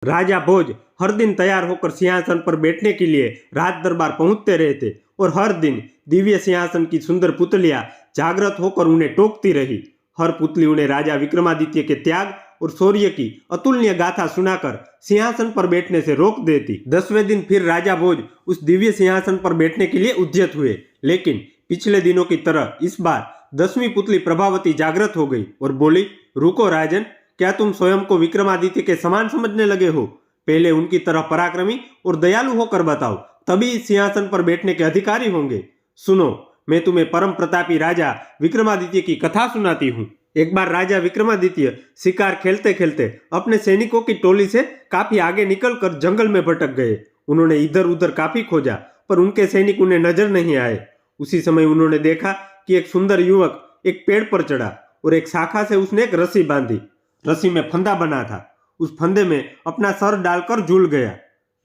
राजा भोज हर दिन तैयार होकर सिंहासन पर बैठने के लिए राज दरबार पहुंचते रहे थे और हर दिन दिव्य सिंहासन की सुंदर पुतलियां जागृत होकर उन्हें टोकती रही। हर पुतली उन्हें राजा विक्रमादित्य के त्याग और शौर्य की अतुलनीय गाथा सुनाकर सिंहासन पर बैठने से रोक देती। 10वें दिन फिर राजा भोज उस दिव्य सिंहासन पर बैठने के लिए उद्यत हुए, लेकिन पिछले दिनों की तरह इस बार 10वीं पुतली प्रभावती जागृत हो गई और बोली, रुको राजन, क्या तुम स्वयं को विक्रमादित्य के समान समझने लगे हो? पहले उनकी तरह पराक्रमी और दयालु होकर बताओ, तभी इस सिंहासन पर बैठने के अधिकारी होंगे। सुनो, मैं तुम्हें परम प्रतापी राजा विक्रमादित्य की कथा सुनाती हूँ। एक बार राजा विक्रमादित्य शिकार खेलते खेलते अपने सैनिकों की टोली से काफी आगे निकलकर जंगल में भटक गए। उन्होंने इधर उधर काफी खोजा, पर उनके सैनिक उन्हें नजर नहीं आए। उसी समय उन्होंने देखा कि एक सुंदर युवक एक पेड़ पर चढ़ा और एक शाखा से उसने एक रस्सी बांधी। रस्सी में फंदा बना था। उस फंदे में अपना सर डालकर झूल गया।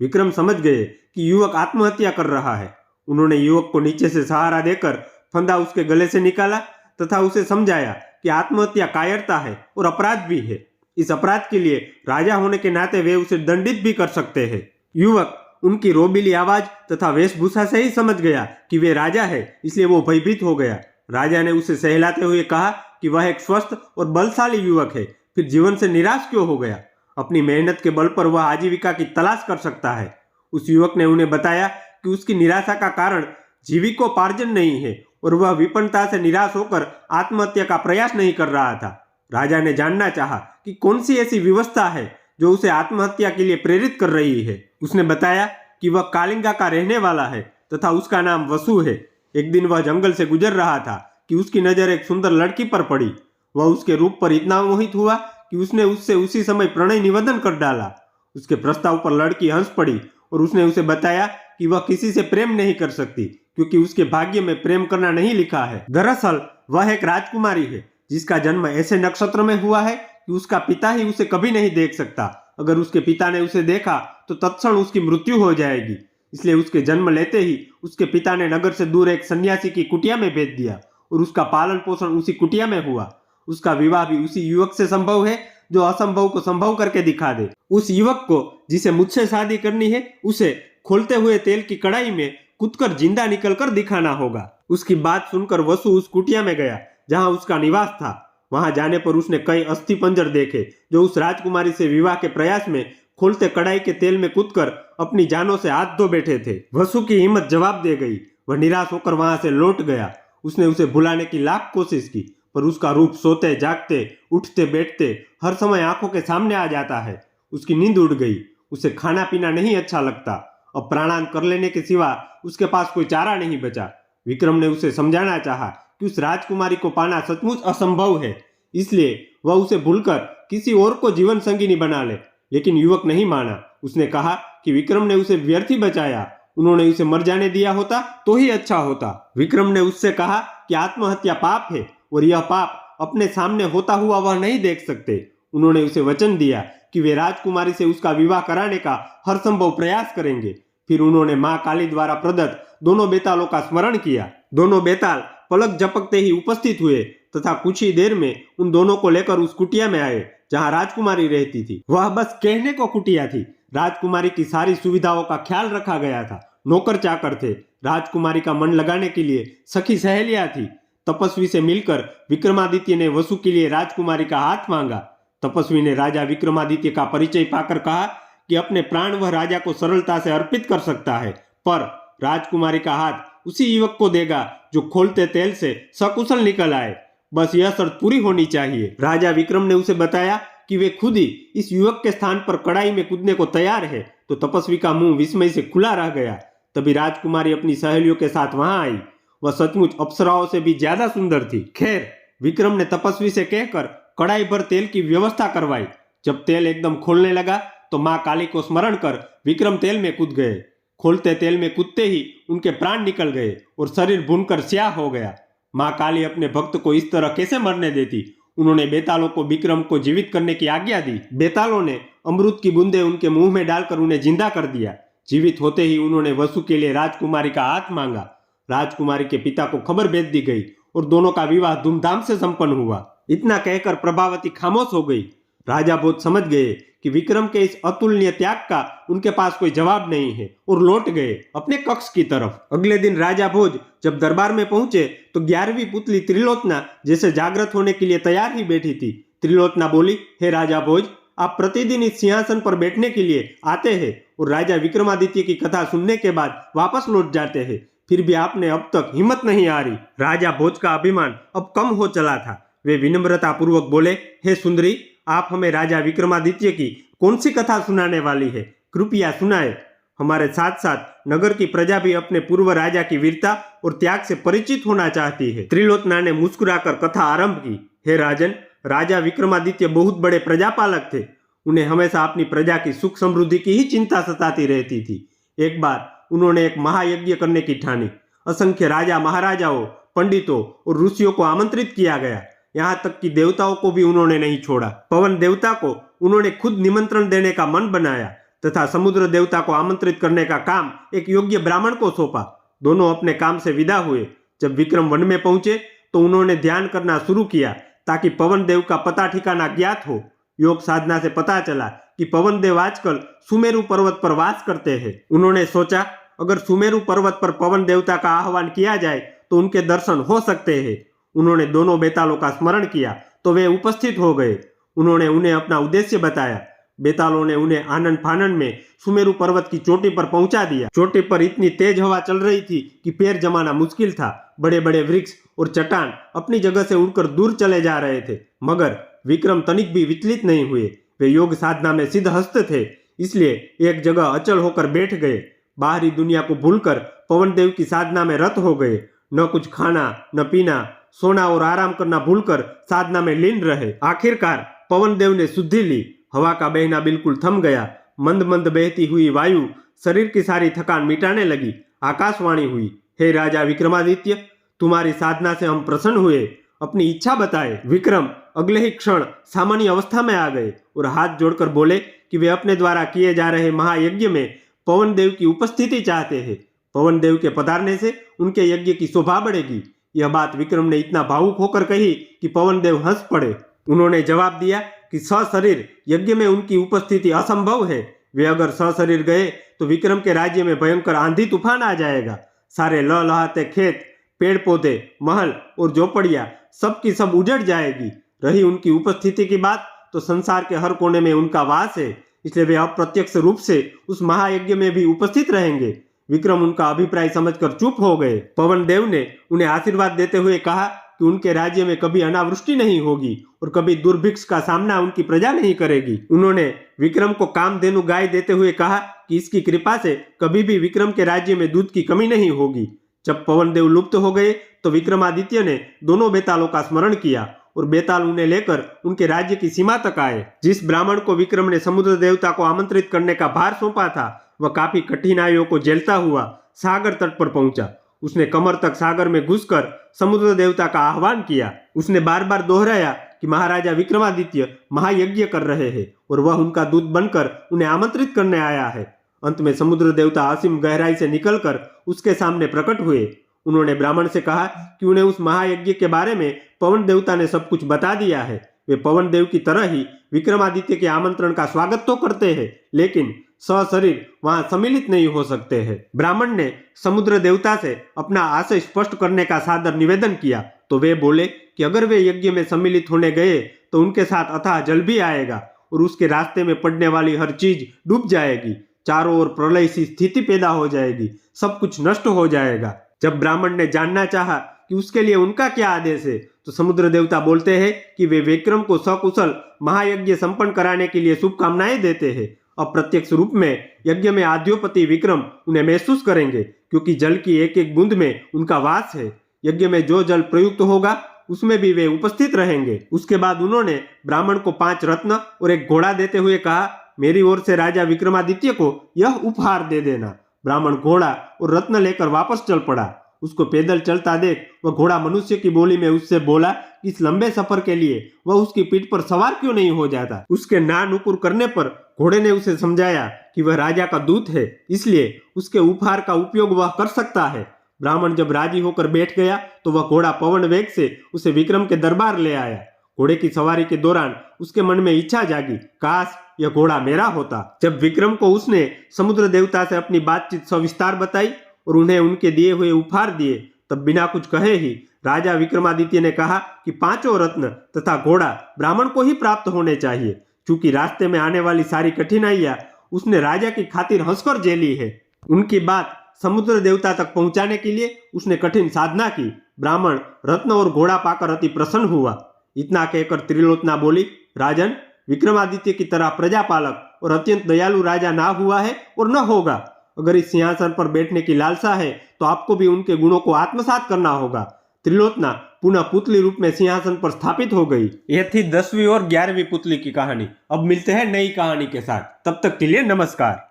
विक्रम समझ गए कि युवक आत्महत्या कर रहा है। उन्होंने युवक को नीचे से सहारा देकर फंदा उसके गले से निकाला तथा उसे समझाया कि आत्महत्या कायरता है और अपराध भी है। इस अपराध के लिए राजा होने के नाते वे उसे दंडित भी कर सकते हैं। युवक उनकी रोबीली आवाज तथा वेशभूषा से ही समझ गया कि वे राजा है, इसलिए वो भयभीत हो गया। राजा ने उसे सहलाते हुए कहा कि वह एक स्वस्थ और बलशाली युवक है, फिर जीवन से निराश क्यों हो गया? अपनी मेहनत के बल पर वह आजीविका की तलाश कर सकता है। उस युवक ने उन्हें बताया कि उसकी निराशा का कारण जीविकोपार्जन नहीं है और वह विपन्नता से निराश होकर आत्महत्या का प्रयास नहीं कर रहा था। राजा ने जानना चाहा कि कौन सी ऐसी व्यवस्था है जो उसे आत्महत्या के लिए प्रेरित कर रही है। उसने बताया कि वह कालिंगा का रहने वाला है तथा उसका नाम वसु है। एक दिन वह जंगल से गुजर रहा था कि उसकी नजर एक सुंदर लड़की पर पड़ी। वह उसके रूप पर इतना मोहित हुआ कि उसने उससे उसी समय प्रणय निवेदन कर डाला। उसके प्रस्ताव पर लड़की हंस पड़ी और उसने उसे बताया कि वह किसी से प्रेम नहीं कर सकती, क्योंकि उसके भाग्य में प्रेम करना नहीं लिखा है। दरअसल वह एक राजकुमारी है जिसका जन्म ऐसे नक्षत्र में हुआ है कि उसका पिता ही उसे कभी नहीं देख सकता। अगर उसके पिता ने उसे देखा तो तत्क्षण उसकी मृत्यु हो जाएगी। इसलिए उसके जन्म लेते ही उसके पिता ने नगर से दूर एक सन्यासी की कुटिया में भेज दिया और उसका पालन पोषण उसी कुटिया में हुआ। उसका विवाह भी उसी युवक से संभव है जो असंभव को संभव करके दिखा दे। उस युवक को जिसे मुझसे शादी करनी है, उसे खोलते हुए तेल की कढ़ाई में कूदकर जिंदा निकलकर दिखाना होगा। उसकी बात सुनकर वसु उस कुटिया में गया जहां उसका निवास था। वहां जाने पर उसने कई अस्थि पंजर देखे जो उस राजकुमारी से विवाह के प्रयास में खोलते कढ़ाई के तेल में कूदकर अपनी जानों से हाथ धो बैठे थे। वसु की हिम्मत जवाब दे गई। वह निराश होकर वहां से लौट गया। उसने उसे भुलाने की लाख कोशिश की, पर उसका रूप सोते जागते उठते बैठते हर समय आंखों के सामने आ जाता है। उसकी नींद उड़ गई। उसे खाना पीना नहीं अच्छा लगता। अब प्राणांत कर लेने के सिवा उसके पास कोई चारा नहीं बचा। विक्रम ने उसे समझाना चाहा कि उस राजकुमारी को पाना सचमुच असंभव है, इसलिए वह उसे भूलकर किसी और को जीवन संगिनी बना ले, लेकिन युवक नहीं माना। उसने कहा कि विक्रम ने उसे व्यर्थ ही बचाया। उन्होंने उसे मर जाने दिया होता तो ही अच्छा होता। विक्रम ने उससे कहा कि आत्महत्या पाप है और यह पाप अपने सामने होता हुआ वह नहीं देख सकते। उन्होंने उसे वचन दिया कि वे राजकुमारी से उसका विवाह कराने का हर संभव प्रयास करेंगे। फिर उन्होंने मां काली द्वारा प्रदत्त दोनों बेतालों का स्मरण किया। दोनों बेताल पलक झपकते ही उपस्थित हुए तथा कुछ ही देर में उन दोनों को लेकर उस कुटिया में आए जहां राजकुमारी रहती थी। वह बस कहने को कुटिया थी। राजकुमारी की सारी सुविधाओं का ख्याल रखा गया था। नौकर चाकर थे। राजकुमारी का मन लगाने के लिए सखी सहेलियां थी। तपस्वी से मिलकर विक्रमादित्य ने वसु के लिए राजकुमारी का हाथ मांगा। तपस्वी ने राजा विक्रमादित्य का परिचय पाकर कहा कि अपने प्राण वह राजा को सरलता से अर्पित कर सकता है, पर राजकुमारी का हाथ उसी युवक को देगा जो खोलते तेल से सकुशल निकल आए। बस यह शर्त पूरी होनी चाहिए। राजा विक्रम ने उसे बताया कि वे खुद ही इस युवक के स्थान पर कड़ाई में कूदने को तैयार है। तो तपस्वी का मुंह विस्मय से खुला रह गया। तभी राजकुमारी अपनी सहेलियों के साथ वहां आई। वह सचमुच अप्सराओं से भी ज्यादा सुंदर थी। खैर, विक्रम ने तपस्वी से कहकर कड़ाई भर तेल की व्यवस्था करवाई। जब तेल एकदम खोलने लगा तो मां काली को स्मरण कर विक्रम तेल में कूद गए। खोलते तेल में कूदते ही उनके प्राण निकल गए और शरीर भुनकर स्याह हो गया। मां काली अपने भक्त को इस तरह कैसे मरने देती? उन्होंने बेतालों को विक्रम को जीवित करने की आज्ञा दी। बेतालों ने अमृत की बूंदें उनके मुंह में डालकर उन्हें जिंदा कर दिया। जीवित होते ही उन्होंने वसु के लिए राजकुमारी का हाथ मांगा। राजकुमारी के पिता को खबर भेज दी गई और दोनों का विवाह धूमधाम से संपन्न हुआ। इतना कहकर प्रभावती खामोश हो गई। राजा भोज समझ गए कि विक्रम के इस अतुलनीय त्याग का उनके पास कोई जवाब नहीं है और लौट गए अपने कक्ष की तरफ। अगले दिन राजा भोज जब दरबार में पहुंचे तो 11वीं पुतली त्रिलोचना जैसे जागृत होने के लिए तैयार ही बैठी थी। त्रिलोचना बोली, हे राजा भोज, आप प्रतिदिन इस सिंहासन पर बैठने के लिए आते हैं और राजा विक्रमादित्य की कथा सुनने के बाद वापस लौट जाते हैं, फिर भी आपने अब तक हिम्मत नहीं आ रही। राजा भोज का अभिमान अब कम हो चला था। वे विनम्रता पूर्वक बोले, हे सुंदरी, आप हमें राजा विक्रमादित्य की कौन सी कथा सुनाने वाली है? कृपया सुनाए। हमारे साथ साथ नगर की प्रजा भी अपने पूर्व राजा की वीरता और त्याग से परिचित होना चाहती है। त्रिलोचना ने मुस्कुराकर कथा आरंभ की। हे राजन, राजा विक्रमादित्य बहुत बड़े प्रजापालक थे। उन्हें हमेशा अपनी प्रजा की सुख समृद्धि की ही चिंता सताती रहती थी। एक बार उन्होंने एक महायज्ञ करने की ठानी। असंख्य राजा महाराजाओं, पंडितों और ऋषियों को आमंत्रित किया गया। यहाँ तक कि देवताओं को भी उन्होंने नहीं छोड़ा। पवन देवता को उन्होंने खुद निमंत्रण देने का मन बनाया तथा समुद्र देवता को आमंत्रित करने का काम एक योग्य ब्राह्मण को सौंपा। दोनों अपने काम से विदा हुए। जब विक्रम वन में पहुंचे तो उन्होंने ध्यान करना शुरू किया ताकि पवन देव का पता ठिकाना ज्ञात हो। योग साधना से पता चला कि पवन देव आजकल सुमेरु पर्वत पर वास करते हैं। उन्होंने सोचा, अगर सुमेरु पर्वत पर पवन देवता का आह्वान किया जाए तो उनके दर्शन हो सकते हैं। उन्होंने दोनों बेतालों का स्मरण किया तो वे उपस्थित हो गए। उन्होंने उन्हें अपना उद्देश्य बताया। बेतालों ने उन्हें आनन फानन में सुमेरु पर्वत की चोटी पर पहुंचा दिया। चोटी पर इतनी तेज हवा चल रही थी कि पैर जमाना मुश्किल था। बड़े बड़े वृक्ष और चट्टान अपनी जगह से उड़कर दूर चले जा रहे थे, मगर विक्रम तनिक भी विचलित नहीं हुए। वे योग साधना में सिद्धहस्त थे, इसलिए एक जगह अचल होकर बैठ गए। बाहरी दुनिया को भूलकर पवन देव की साधना में रत हो गए। न कुछ खाना, न पीना, सोना और आराम करना भूलकर साधना में लीन रहे। आखिरकार पवन देव ने शुद्धि ली। हवा का बहना बिल्कुल थम गया। मंद मंद बहती हुई वायु शरीर की सारी थकान मिटाने लगी। आकाशवाणी हुई, हे राजा विक्रमादित्य, तुम्हारी साधना से हम प्रसन्न हुए। अपनी इच्छा बताए। विक्रम अगले ही क्षण सामान्य अवस्था में आ गए और हाथ जोड़कर बोले कि वे अपने द्वारा किए जा रहे महायज्ञ में पवन देव की उपस्थिति चाहते हैं। पवन देव के पधारने से उनके यज्ञ की शोभा बढ़ेगी। यह बात विक्रम ने इतना भावुक होकर कही कि पवन देव हंस पड़े। उन्होंने जवाब दिया कि सशरीर यज्ञ में उनकी उपस्थिति असंभव है। वे अगर सशरीर गए तो विक्रम के राज्य में भयंकर आंधी तूफान आ जाएगा। सारे लहलहाते खेत, पेड़ पौधे, महल और झोपड़ियां सब की सब उजड़ जाएगी। रही उनकी उपस्थिति की बात, तो संसार के हर कोने में उनका वास है, इसलिए वे अप्रत्यक्ष रूप से उस महायज्ञ में भी उपस्थित रहेंगे। विक्रम उनका अभिप्राय समझकर चुप हो गए। पवन देव ने उन्हें आशीर्वाद देते हुए कहा कि उनके राज्य में कभी अनावृष्टि नहीं होगी और कभी दुर्भिक्ष का सामना उनकी प्रजा नहीं करेगी। उन्होंने विक्रम को कामधेनु गाय देते हुए कहा कि इसकी कृपा से कभी भी विक्रम के राज्य में दूध की कमी नहीं होगी। जब पवन देव लुप्त हो गए तो विक्रमादित्य ने दोनों बेतालों का स्मरण किया और बेताल उन्हें लेकर उनके राज्य की सीमा तक आए। जिस ब्राह्मण को विक्रम ने समुद्र देवता को आमंत्रित करने का भार सौंपा था, वह काफी कठिनाइयों को झेलता हुआ सागर तट पर पहुंचा। उसने कमर तक सागर में घुसकर समुद्र देवता का आह्वान किया। उसने बार बार दोहराया कि महाराजा विक्रमादित्य महायज्ञ कर रहे हैं और वह उनका दूत बनकर उन्हें आमंत्रित करने आया है। अंत में समुद्र देवता असीम गहराई से निकलकर उसके सामने प्रकट हुए। उन्होंने ब्राह्मण से कहा कि उन्हें उस महायज्ञ के बारे में पवन देवता ने सब कुछ बता दिया है। वे पवन देव की तरह ही विक्रमादित्य के आमंत्रण का स्वागत तो करते हैं, लेकिन सशरीर वहां सम्मिलित नहीं हो सकते हैं। ब्राह्मण ने समुद्र देवता से अपना आशय स्पष्ट करने का सादर निवेदन किया तो वे बोले कि अगर वे यज्ञ में सम्मिलित होने गए तो उनके साथ अथाह जल भी आएगा और उसके रास्ते में पड़ने वाली हर चीज डूब जाएगी। चारों ओर प्रलय सी स्थिति पैदा हो जाएगी, सब कुछ नष्ट हो जाएगा। जब ब्राह्मण ने जानना चाहा कि उसके लिए उनका क्या आदेश है, तो समुद्र देवता बोलते हैं कि वे विक्रम को सकुशल महायज्ञ संपन्न कराने के लिए शुभकामनाएं देते हैं। अप्रत्यक्ष रूप में यज्ञ में आद्योपति विक्रम उन्हें महसूस करेंगे, क्योंकि जल की एक एक बूंद में उनका वास है। यज्ञ में जो जल प्रयुक्त होगा उसमें भी वे उपस्थित रहेंगे। उसके बाद उन्होंने ब्राह्मण को 5 रत्न और एक घोड़ा देते हुए कहा, मेरी ओर से राजा विक्रमादित्य को यह उपहार दे देना। ब्राह्मण घोड़ा और रत्न लेकर वापस चल पड़ा। उसको पैदल चलता देख वह घोड़ा मनुष्य की बोली में उससे बोला कि इस लंबे सफर के लिए वह उसकी पीठ पर सवार क्यों नहीं हो जाता। उसके ना नुकुर करने पर घोड़े ने उसे समझाया कि वह राजा का दूत है, इसलिए उसके उपहार का उपयोग वह कर सकता है। ब्राह्मण जब राजी होकर बैठ गया तो वह घोड़ा पवन वेग से उसे विक्रम के दरबार ले आया। घोड़े की सवारी के दौरान उसके मन में इच्छा जागी, काश यह घोड़ा मेरा होता। जब विक्रम को उसने समुद्र देवता से अपनी बातचीत सविस्तार बताई और उन्हें उनके दिए हुए उपहार दिए, तब बिना कुछ कहे ही राजा विक्रमादित्य ने कहा कि 5 रत्न तथा घोड़ा ब्राह्मण को ही प्राप्त होने चाहिए। चूंकि रास्ते में आने वाली सारी कठिनाइयां उसने राजा की खातिर हंसकर झेली है। उनकी बात समुद्र देवता तक पहुंचाने के लिए उसने कठिन साधना की। ब्राह्मण रत्न और घोड़ा पाकर अति प्रसन्न हुआ। इतना कहकर त्रिलोचना बोली, राजन, विक्रमादित्य की तरह प्रजापालक और अत्यंत दयालु राजा ना हुआ है और न होगा। अगर इस सिंहासन पर बैठने की लालसा है तो आपको भी उनके गुणों को आत्मसात करना होगा। त्रिलोचना पुनः पुतली रूप में सिंहासन पर स्थापित हो गई। यह थी 10वीं और 11वीं पुतली की कहानी। अब मिलते हैं नई कहानी के साथ, तब तक के लिए नमस्कार।